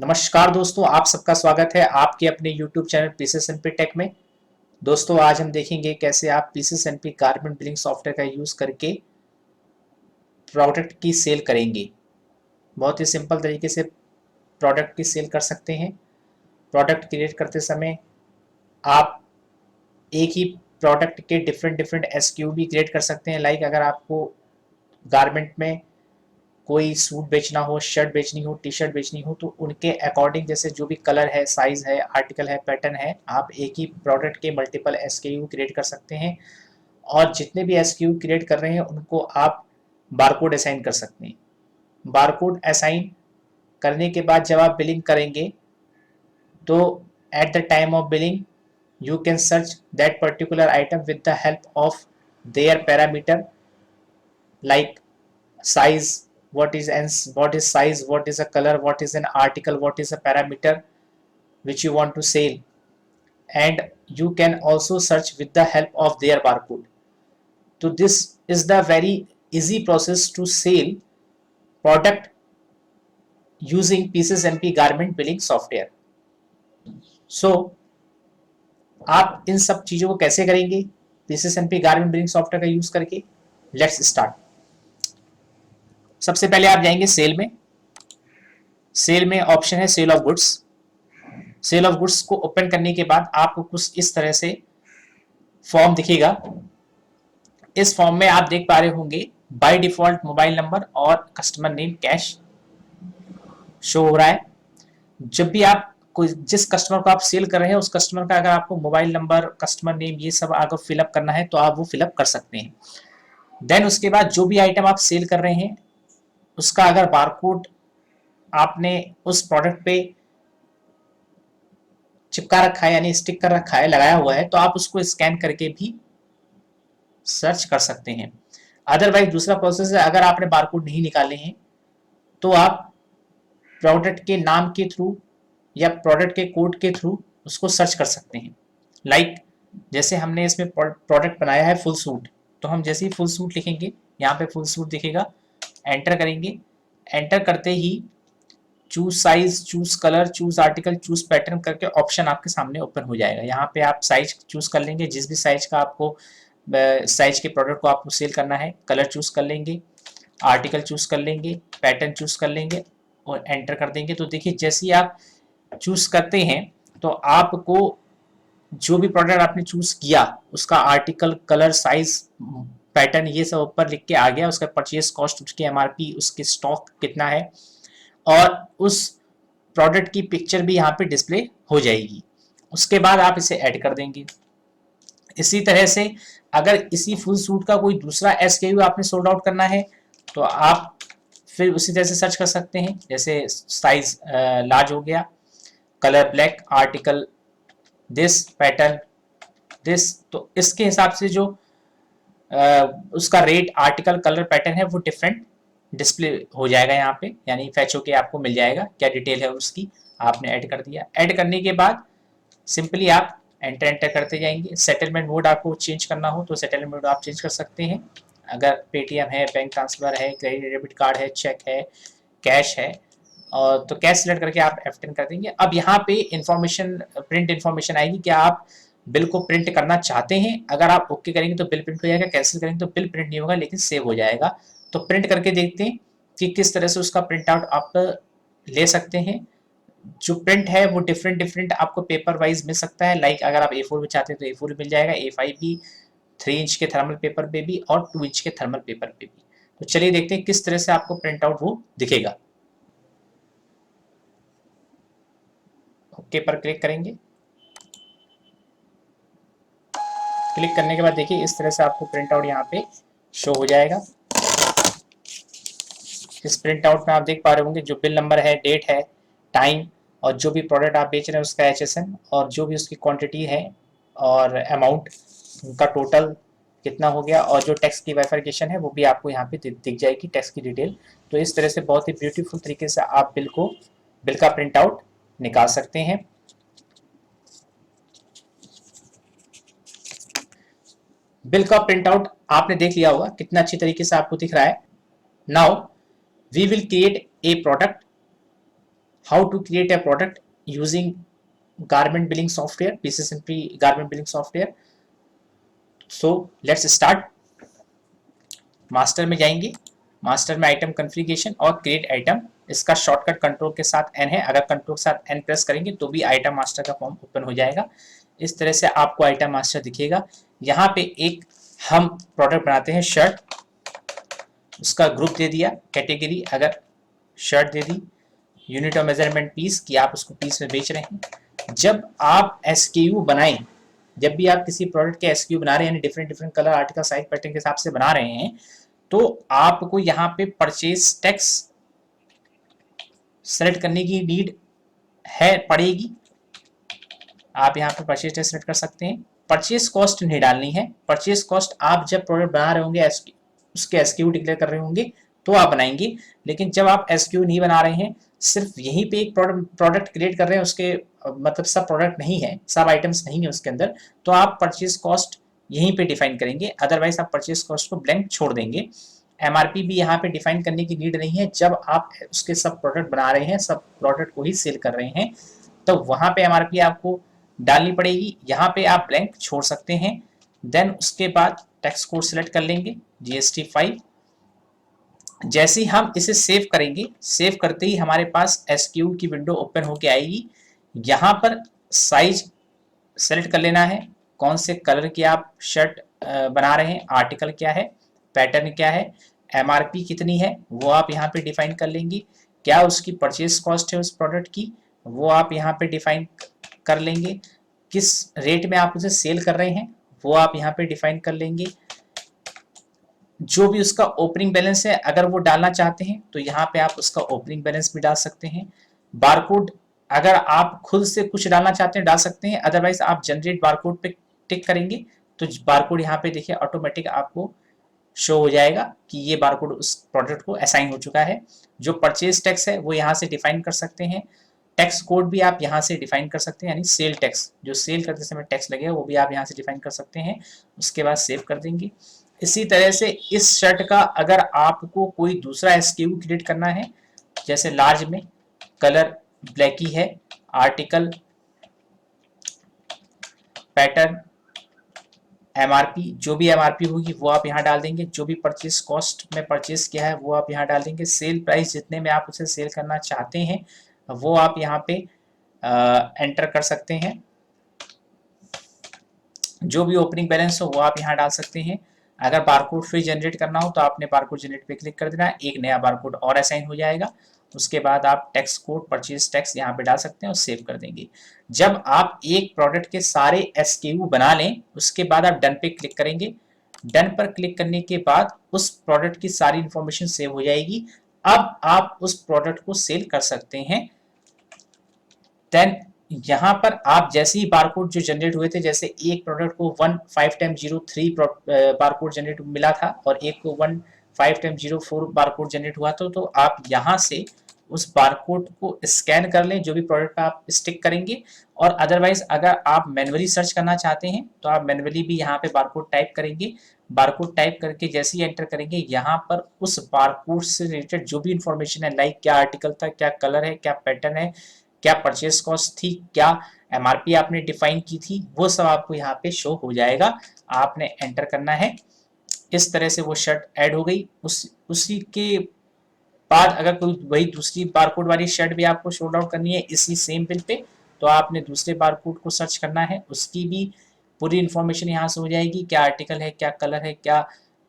नमस्कार दोस्तों, आप सबका स्वागत है आपके अपने YouTube channel PCS NP tech में। दोस्तों आज हम देखेंगे कैसे आप PCS NP garment billing software का यूज़ करके प्रोडक्ट की सेल करेंगे। बहुत ही सिंपल तरीके से प्रोडक्ट की सेल कर सकते हैं। प्रोडक्ट क्रिएट करते समय आप एक ही प्रोडक्ट के डिफरेंट डिफरेंट एसक्यू भी क्रिएट कर सकते हैं। लाइक अगर आपको गारमेंट में कोई सूट बेचना हो, शर्ट बेचनी हो, टी शर्ट बेचनी हो, तो उनके अकॉर्डिंग जैसे जो भी कलर है, साइज है, आर्टिकल है, पैटर्न है, आप एक ही प्रोडक्ट के मल्टीपल एसक्यू क्रिएट कर सकते हैं। और जितने भी एसक्यू क्रिएट कर रहे हैं उनको आप बारकोड असाइन कर सकते हैं। बारकोड असाइन करने के बाद जब आप बिलिंग करेंगे तो at the time of billing you can search that particular item with the help of their parameter like size, what is size, what is a color, what is an article, what is a parameter which you want to sell, and you can also search with the help of their barcode. So this is the very easy process to sell product using PCSMP garment billing software. So आप इन सब चीजों को कैसे करेंगे PCSMP garment billing software का use करके? Let's start. सबसे पहले आप जाएंगे सेल में। सेल में ऑप्शन है sale of goods. Sale of goods को ओपन करने के बाद आपको कुछ इस तरह से फॉर्म दिखेगा। इस फॉर्म में आप देख पा रहे होंगे बाय डिफॉल्ट मोबाइल नंबर और कस्टमर नेम कैश शो हो रहा है। जब भी आप कोई जिस कस्टमर को आप सेल कर रहे हैं उस कस्टमर का अगर आपको मोबाइल नंबर, कस्टमर नेम ये सब अगर फिलअप करना है तो आप वो फिलअप कर सकते हैं। देन उसके बाद जो भी आइटम आप सेल कर रहे हैं उसका अगर बारकोड आपने उस प्रोडक्ट पे चिपका रखा है यानी स्टिक कर रखा है, लगाया हुआ है, तो आप उसको स्कैन करके भी सर्च कर सकते हैं। अदरवाइज दूसरा प्रोसेस है, अगर आपने बारकोड नहीं निकाले हैं तो आप प्रोडक्ट के नाम के थ्रू या प्रोडक्ट के कोड के थ्रू उसको सर्च कर सकते हैं। लाइक जैसे हमने इसमें प्रोडक्ट बनाया है फुल सूट, तो हम जैसे ही फुल सूट लिखेंगे यहाँ पे फुल सूट दिखेगा, एंटर करेंगे। एंटर करते ही choose size, choose colour, choose article, choose pattern करके ऑप्शन आपके सामने ओपन हो जाएगा। यहाँ पे आप साइज चूज कर लेंगे, जिस भी साइज का आपको साइज के प्रोडक्ट को आपको सेल करना है। कलर चूज कर लेंगे, आर्टिकल चूज कर लेंगे, पैटर्न चूज कर लेंगे और एंटर कर देंगे। तो देखिए जैसे ही आप चूज करते हैं तो आपको जो भी प्रोडक्ट आपने चूज किया उसका आर्टिकल, कलर, साइज, पैटर्न ये सब ऊपर लिख के आ गया। उसका परचेज कॉस्ट, उसकी एमआरपी, उसकी स्टॉक कितना है और उस प्रोडक्ट की पिक्चर भी यहाँ पे डिस्प्ले हो जाएगी। उसके बाद आप इसे ऐड कर देंगे। इसी तरह से अगर इसी फुल सूट का कोई दूसरा एसक्यू आपने सोल्ड आउट करना है तो आप फिर उसी तरह से सर्च कर सकते हैं। जैसे साइज लार्ज हो गया, colour black, article this, pattern this, तो इसके हिसाब से जो उसका रेट, आर्टिकल, कलर, पैटर्न है वो डिफरेंट डिस्प्ले हो जाएगा यहाँ पे, यानी फैच होके आपको मिल जाएगा क्या डिटेल है उसकी। आपने ऐड कर दिया। ऐड करने के बाद सिंपली आप एंटर एंटर करते जाएंगे। सेटलमेंट मोड आपको चेंज करना हो तो सेटलमेंट मोड आप चेंज कर सकते हैं। अगर पेटीएम है, बैंक ट्रांसफर है, क्रेडिट डेबिट कार्ड है, चेक है, कैश है, और तो कैश सिलेक्ट करके आप F10 कर देंगे। अब यहाँ पे इंफॉर्मेशन, प्रिंट इंफॉर्मेशन आएगी कि आप बिल को प्रिंट करना चाहते हैं। अगर आप ओके करेंगे तो बिल प्रिंट हो जाएगा, कैंसिल करेंगे तो बिल प्रिंट नहीं होगा लेकिन सेव हो जाएगा। तो प्रिंट करके देखते हैं कि किस तरह से उसका प्रिंट आउट आप ले सकते हैं। जो प्रिंट है वो डिफरेंट डिफरेंट आपको पेपर वाइज मिल सकता है। लाइक अगर आप A4 में चाहते हैं तो A4 मिल जाएगा, A5 भी, 3 इंच के थर्मल पेपर पे भी और 2 इंच के थर्मल पेपर पे भी। तो चलिए देखते हैं किस तरह से आपको प्रिंट आउट वो दिखेगा। ओके पर क्लिक करेंगे। क्लिक करने के बाद देखिए इस तरह से आपको प्रिंट आउट यहाँ पे शो हो जाएगा। इस प्रिंट आउट में आप देख पा रहे होंगे जो बिल नंबर है, डेट है, टाइम और जो भी प्रोडक्ट आप बेच रहे हैं उसका HSN और जो भी उसकी क्वांटिटी है और अमाउंट, उनका टोटल कितना हो गया और जो टैक्स की वेरिफिकेशन है वो भी आपको यहाँ पे दिख जाएगी, टैक्स की डिटेल। तो इस तरह से बहुत ही ब्यूटीफुल तरीके से आप बिल का प्रिंट आउट निकाल सकते हैं। बिल का प्रिंट आउट आपने देख लिया होगा कितना अच्छी तरीके से आपको दिख रहा है। Now we will create a product. how to create a product using garment billing software, PCSMP garment billing software. So let's start. Master में जाएंगे, मास्टर में आइटम कॉन्फ़िगरेशन और क्रिएट आइटम, इसका शॉर्टकट कंट्रोल के साथ एन है, अगर control के साथ एन प्रेस करेंगे तो भी आइटम मास्टर का फॉर्म ओपन हो जाएगा। इस तरह से आपको आइटम मास्टर दिखेगा। यहाँ पे एक हम प्रोडक्ट बनाते हैं शर्ट, उसका ग्रुप दे दिया, कैटेगरी अगर शर्ट दे दी, यूनिट ऑफ मेजरमेंट पीस कि आप उसको पीस में बेच रहे हैं। जब आप एसक्यू बनाएं, जब भी आप किसी प्रोडक्ट के एसक्यू बना रहे हैं, यानी different different colour, article, size, pattern के हिसाब से बना रहे हैं, तो आपको यहाँ पे परचेज टैक्स सेलेक्ट करने की नीड है पड़ेगी। आप यहाँ पे परचेज टैक्स सेलेक्ट कर सकते हैं। परचेज कॉस्ट नहीं डालनी है। परचेज कॉस्ट आप जब प्रोडक्ट बना रहे होंगे, उसके एसक्यू डिक्लेयर कर रहे होंगे तो आप बनाएंगे, लेकिन जब आप एसक्यू नहीं बना रहे हैं, सिर्फ यहीं पे एक प्रोडक्ट क्रिएट कर रहे हैं, उसके मतलब सब प्रोडक्ट नहीं है, सब आइटम्स नहीं है उसके अंदर, तो आप परचेज कॉस्ट यहीं पे डिफाइन करेंगे। अदरवाइज आप परचेज कॉस्ट को ब्लैंक छोड़ देंगे। एमआरपी भी यहाँ पे डिफाइन करने की नीड नहीं है। जब आप उसके सब प्रोडक्ट बना रहे हैं, सब प्रोडक्ट को ही सेल कर रहे हैं, तो वहां पे एमआरपी आपको डालनी पड़ेगी। यहाँ पे आप ब्लैंक छोड़ सकते हैं। देन उसके बाद टैक्स कोड सेलेक्ट कर लेंगे, GST 5। जैसे ही हम इसे सेव करेंगे, सेव करते ही हमारे पास एसक्यू की विंडो ओपन होके आएगी। यहाँ पर साइज सेलेक्ट कर लेना है, कौन से कलर की आप शर्ट बना रहे हैं, आर्टिकल क्या है, पैटर्न क्या है, एमआरपी कितनी है वो आप यहाँ पे डिफाइन कर लेंगे। क्या उसकी परचेज कॉस्ट है उस प्रोडक्ट की, वो आप यहाँ पे डिफाइन कर लेंगे। किस रेट में आप उसे सेल कर रहे हैं वो आप यहाँ पे डिफाइन कर लेंगे। जो भी उसका ओपनिंग बैलेंस है, अगर वो डालना चाहते हैं तो यहाँ पे आप उसका ओपनिंग बैलेंस भी डाल सकते हैं। बारकोड अगर आप खुद से कुछ डालना चाहते हैं डाल सकते हैं, अदरवाइज आप जनरेट बारकोड पे टिक करेंगे तो बारकोड यहाँ पे देखिए ऑटोमेटिक आपको शो हो जाएगा कि ये बारकोड उस प्रोडक्ट को असाइन हो चुका है। जो परचेज टैक्स है वो यहाँ से डिफाइन कर सकते हैं। टैक्स कोड भी आप यहाँ से डिफाइन कर सकते हैं, यानी सेल टैक्स, जो सेल करते समय टैक्स लगेगा वो भी आप यहाँ से डिफाइन कर सकते हैं। उसके बाद सेव कर देंगे। इसी तरह से इस शर्ट का अगर आपको कोई दूसरा एसक्यू क्रिएट करना है, जैसे लार्ज में कलर ब्लैक ही है, आर्टिकल, पैटर्न, एमआरपी, जो भी एमआरपी होगी वो आप यहाँ डाल देंगे। जो भी परचेज कॉस्ट में परचेज किया है वो आप यहाँ डाल देंगे। सेल प्राइस जितने में आप उसे सेल करना चाहते हैं वो आप यहाँ पे एंटर कर सकते हैं। जो भी ओपनिंग बैलेंस हो वो आप यहाँ डाल सकते हैं। अगर बारकोड फिर जनरेट करना हो तो आपने बारकोड जनरेट पे क्लिक कर देना है, एक नया बारकोड और असाइन हो जाएगा। उसके बाद आप टैक्स कोड, परचेज टैक्स यहाँ पे डाल सकते हैं और सेव कर देंगे। जब आप एक प्रोडक्ट के सारे एसक्यू बना लें, उसके बाद आप डन पे क्लिक करेंगे। डन पर क्लिक करने के बाद उस प्रोडक्ट की सारी इंफॉर्मेशन सेव हो जाएगी। अब आप उस प्रोडक्ट को सेल कर सकते हैं। देन यहाँ पर आप जैसे ही बारकोड जो जनरेट हुए थे, जैसे एक प्रोडक्ट को 15x03 बारकोड जनरेट मिला था और एक को 15x04 बारकोड जनरेट हुआ था, तो आप यहाँ से उस बारकोड को स्कैन कर लें जो भी प्रोडक्ट आप स्टिक करेंगे। और अदरवाइज अगर आप मैन्युअली सर्च करना चाहते हैं तो आप मैन्युअली भी यहाँ पे बारकोड टाइप करेंगे। बारकोड टाइप करके जैसे ही एंटर करेंगे, यहाँ पर उस बारकोड से रिलेटेड जो भी इंफॉर्मेशन है, लाइक क्या आर्टिकल था, क्या कलर है, क्या पैटर्न है, क्या परचेज कॉस्ट थी, क्या एमआरपी आपने डिफाइन की थी, वो सब आपको यहाँ पे शो हो जाएगा। आपने एंटर करना है। इस तरह से वो शर्ट ऐड हो गई। उसी के बाद अगर कोई वही दूसरी बारकोड वाली शर्ट भी आपको शो आउट करनी है इसी सेम बिल पे, तो आपने दूसरे बारकोड को सर्च करना है। उसकी भी पूरी इंफॉर्मेशन यहाँ से हो जाएगी, क्या आर्टिकल है, क्या कलर है, क्या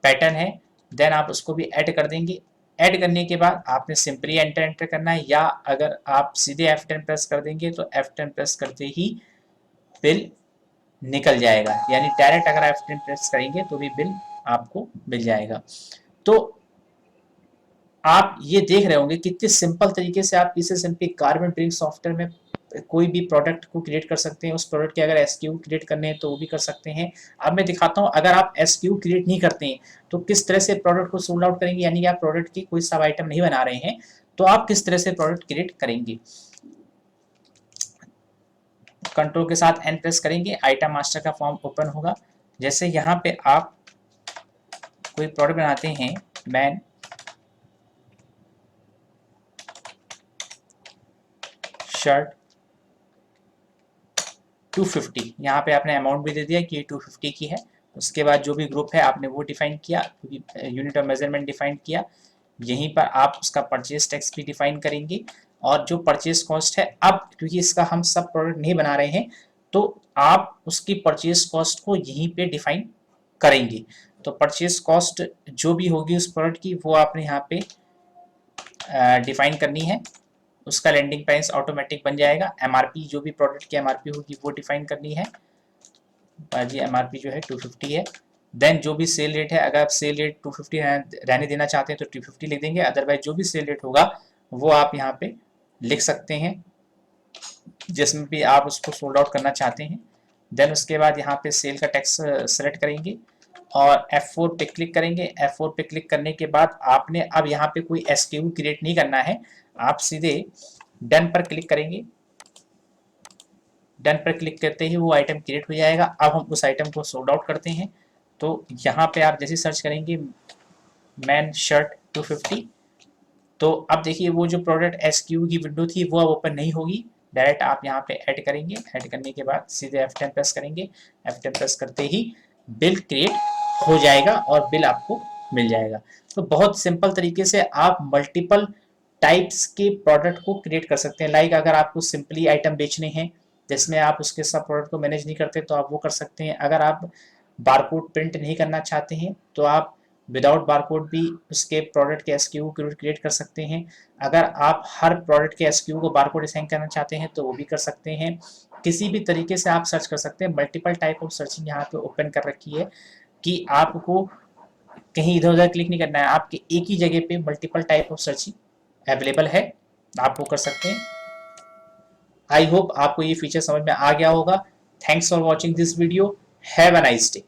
पैटर्न है। देन आप उसको भी ऐड कर देंगे। ऐड करने के बाद आपने सिंपली एंटर करना है, या अगर आप सीधे F10 प्रेस कर देंगे तो F10 प्रेस करते ही बिल निकल जाएगा, यानी डायरेक्ट अगर F10 प्रेस करेंगे तो भी बिल आपको मिल जाएगा। तो आप ये देख रहे होंगे कितने सिंपल तरीके से आप PCSMP गारमेंट बिलिंग सॉफ्टवेयर में कोई भी प्रोडक्ट को क्रिएट कर सकते हैं। उस प्रोडक्ट के अगर एसक्यू क्रिएट करने हैं तो वो भी कर सकते हैं। अब मैं दिखाता हूं, अगर आप एसक्यू क्रिएट नहीं करते हैं तो किस तरह से प्रोडक्ट को सोल्ड आउट करेंगे, यानी आप प्रोडक्ट की कोई सब आइटम नहीं बना रहे हैं तो आप किस तरह से प्रोडक्ट क्रिएट करेंगे। कंट्रोल के साथ एन प्रेस करेंगे, आइटम मास्टर का फॉर्म ओपन होगा। जैसे यहाँ पे आप कोई प्रोडक्ट बनाते हैं, मैन शर्ट 250, यहाँ पे आपने अमाउंट भी दे दिया कि ये 250 की है। उसके बाद जो भी ग्रुप है आपने वो डिफाइन किया, यूनिट ऑफ मेजरमेंट डिफाइन किया। यहीं पर आप उसका परचेज टैक्स भी डिफाइन करेंगे और जो परचेज कॉस्ट है, अब क्योंकि इसका हम सब प्रोडक्ट नहीं बना रहे हैं तो आप उसकी परचेज कॉस्ट को यहीं पे डिफाइन करेंगे। तो परचेज कॉस्ट जो भी होगी उस प्रोडक्ट की वो आपने यहाँ पे डिफाइन करनी है। उसका लैंडिंग प्राइस ऑटोमेटिक बन जाएगा। एमआरपी जो भी प्रोडक्ट की एमआरपी होगी वो डिफाइन करनी है। जी एमआरपी जो है 250 है। देन जो भी सेल रेट है, अगर आप सेल रेट 250 रहने देना चाहते हैं तो 250 लिख देंगे, अदरवाइज जो भी सेल रेट होगा वो आप यहाँ पे लिख सकते हैं जिसमें भी आप उसको सोल्ड आउट करना चाहते हैं। देन उसके बाद यहाँ पे सेल का टैक्स सेलेक्ट करेंगे और F4 पे क्लिक करेंगे। F4 पे क्लिक करने के बाद आपने अब यहाँ पे कोई SKU क्रिएट नहीं करना है, आप सीधे डन पर क्लिक करेंगे। डन पर क्लिक करते ही वो आइटम क्रिएट हो जाएगा। अब हम उस आइटम को सोल्ड आउट करते हैं। तो यहाँ पे आप जैसे सर्च करेंगे मैन शर्ट 250, तो अब देखिए वो जो प्रोडक्ट SKU की विंडो थी वो अब ओपन नहीं होगी। डायरेक्ट आप यहाँ पे ऐड करेंगे, ऐड करने के बाद सीधे F10 प्रेस करेंगे। F10 प्रेस करते ही बिल क्रिएट हो जाएगा और बिल आपको मिल जाएगा। तो बहुत सिंपल तरीके से आप मल्टीपल टाइप्स के प्रोडक्ट को क्रिएट कर सकते हैं। लाइक अगर आपको सिंपली आइटम बेचने हैं जिसमें आप उसके सब प्रोडक्ट को मैनेज नहीं करते तो आप वो कर सकते हैं। अगर आप बारकोड प्रिंट नहीं करना चाहते हैं तो आप विदाउट बारकोड भी उसके प्रोडक्ट के SKU क्रिएट कर सकते हैं। अगर आप हर प्रोडक्ट के SKU को बारकोड असाइन करना चाहते हैं तो वो भी कर सकते हैं। किसी भी तरीके से आप सर्च कर सकते हैं। मल्टीपल टाइप ऑफ सर्चिंग यहाँ पे ओपन कर रखी है कि आपको कहीं इधर उधर क्लिक नहीं करना है, आपके एक ही जगह पे multiple type of searching available है, आप वो कर सकते हैं। आई होप आपको ये फीचर समझ में आ गया होगा। Thanks for watching this video. Have a nice day.